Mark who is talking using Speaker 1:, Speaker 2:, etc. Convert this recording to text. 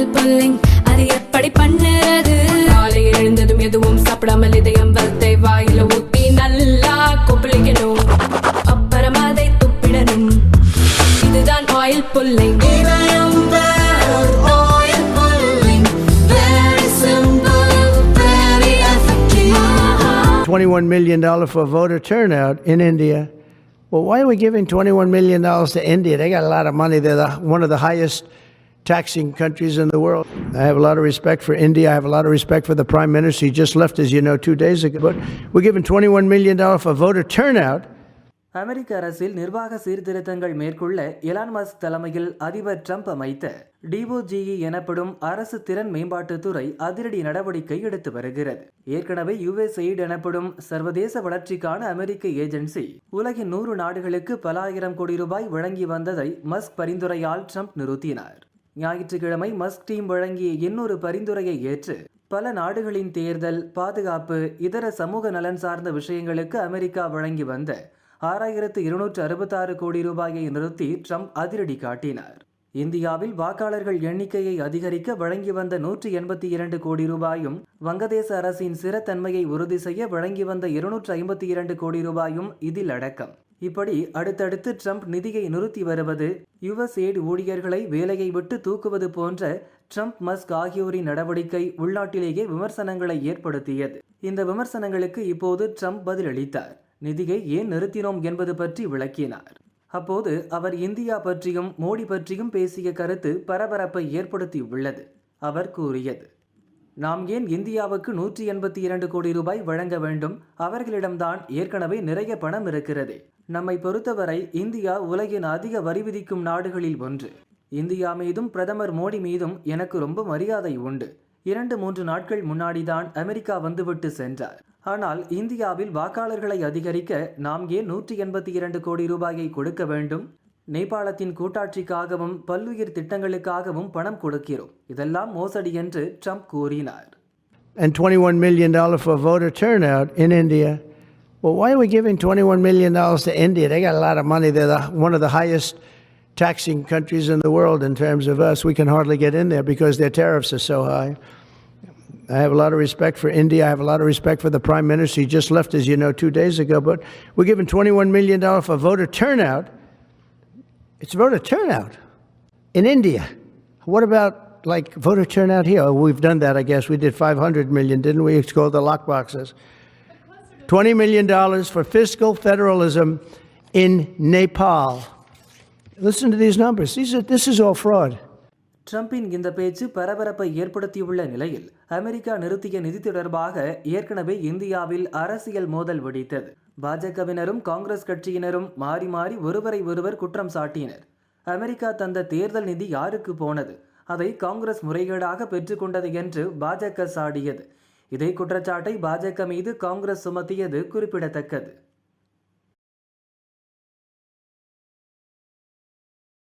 Speaker 1: Oil pulling அது எப்படி பண்ணுறது? காலை எழுந்ததும் எதுவும் சாப்பிடாமல் இதயம் வளத்தை வாயில ஊத்தி நல்லா கொப்பளிக்கணும், அப்புறம் அதை துப்பிடணும். இதுதான் oil pulling.
Speaker 2: 21 million for voter turnout in India. Well, why are we giving $21 million to India? They got a lot of money. They're one of the highest taxing countries in the world. I have a lot of respect for India. I have a lot of respect for the Prime Minister. He just left, as you know, 2 days ago. But we're giving $21 million for voter turnout.
Speaker 3: அமெரிக்க அரசில் நிர்வாக சீர்திருத்தங்கள் மேற்கொள்ள Elon Musk தலைமையில் அதிபர் Trump அமைத்த DOGE எனப்படும் அரசு திறன் மேம்பாட்டுத் துறை அதிரடி நடவடிக்கை எடுத்து வருகிறது. ஏற்கனவே USAID எனப்படும் சர்வதேச வளர்ச்சிக்கான அமெரிக்க ஏஜென்சி உலகின் 100 நாடுகளுக்கு பல ஆயிரம் கோடி ரூபாய் வழங்கி வந்ததை மஸ்க் பரிந்துரையால் ட்ரம்ப் நிறுத்தினார். ஞாயிற்றுக்கிழமை மஸ்க் டீம் வழங்கிய இன்னொரு பரிந்துரையை ஏற்று பல நாடுகளின் தேர்தல், பாதுகாப்பு, இதர சமூக நலன் சார்ந்த விஷயங்களுக்கு அமெரிக்கா வழங்கி வந்த 6266 கோடி ரூபாயை நிறுத்தி ட்ரம்ப் அதிரடி காட்டினார். இந்தியாவில் வாக்காளர்கள் எண்ணிக்கையை அதிகரிக்க வழங்கி வந்த 182 கோடி ரூபாயும், வங்கதேச அரசின் ஸ்திரத்தன்மையை உறுதி செய்ய வழங்கி வந்த 252 கோடி ரூபாயும் இதில் அடக்கம். இப்படி அடுத்தடுத்து ட்ரம்ப் நிதியை நிறுத்தி வருவது, USAID ஊழியர்களை வேலையை விட்டு தூக்குவது போன்ற ட்ரம்ப், மஸ்க் ஆகியோரின் நடவடிக்கை உள்நாட்டிலேயே விமர்சனங்களை ஏற்படுத்தியது. இந்த விமர்சனங்களுக்கு இப்போது ட்ரம்ப் பதிலளித்தார். நிதியை ஏன் நிறுத்தினோம் என்பது பற்றி விளக்கினார். அப்போது அவர் இந்தியா பற்றியும் மோடி பற்றியும் பேசிய கருத்து பரபரப்பை ஏற்படுத்தி உள்ளது. அவர் கூறியது, நாம் ஏன் இந்தியாவுக்கு 182 கோடி ரூபாய் வழங்க வேண்டும்? அவர்களிடம்தான் ஏற்கனவே நிறைய பணம் இருக்கிறது. நம்மை பொறுத்தவரை இந்தியா உலகின் அதிக வரி விதிக்கும் நாடுகளில் ஒன்று. இந்தியா மீதும் பிரதமர் மோடி மீதும் எனக்கு ரொம்ப மரியாதை உண்டு. 2-3 நாட்கள் முன்னாடிதான் அமெரிக்கா வந்துவிட்டு சென்றார். ஆனால் இந்தியாவில் வாக்காளர்களை அதிகரிக்க நாம் ஏன் 182 கோடி ரூபாயை கொடுக்க வேண்டும்? நேபாளத்தின் கூட்டாட்சிக்காகவும் பல்லுயிர் திட்டங்களுக்காகவும் பணம் கொடுக்கிறோம். இதெல்லாம் மோசடி என்று ட்ரம்ப் கூறினார்.
Speaker 2: And $21 million for voter turnout in India. Well, why are we giving $21 million to India? They got a lot of money. They're one of the highest taxing countries in the world in terms of us. We can hardly get in there because their tariffs are so high. I have a lot of respect for India. I have a lot of respect for the Prime Minister. He just left, as you know, 2 days ago. But we're giving $21 million for voter turnout. It's voter turnout in India. What about, like, voter turnout here? Oh, we've done that, I guess. We did 500 million, didn't we? It's called the lockboxes. $20 million for fiscal federalism in Nepal. Listen to these numbers. This is all fraud.
Speaker 3: ட்ரம்பின் இந்த பேச்சு பரபரப்பை ஏற்படுத்தியுள்ள நிலையில் America நிறுத்திய நிதி தொடர்பாக ஏற்கனவே இந்தியாவில் அரசியல் மோதல் வெடித்தது. பாஜகவினரும் காங்கிரஸ் கட்சியினரும் மாறி மாறி ஒருவரை ஒருவர் குற்றம் சாட்டினர். அமெரிக்கா தந்த தேர்தல் நிதி யாருக்கு போனது? அதை காங்கிரஸ் முறைகேடாக பெற்றுக்கொண்டது என்று பாஜக சாடியது. இதே குற்றச்சாட்டை பாஜக மீது காங்கிரஸ் சுமத்தியது குறிப்பிடத்தக்கது.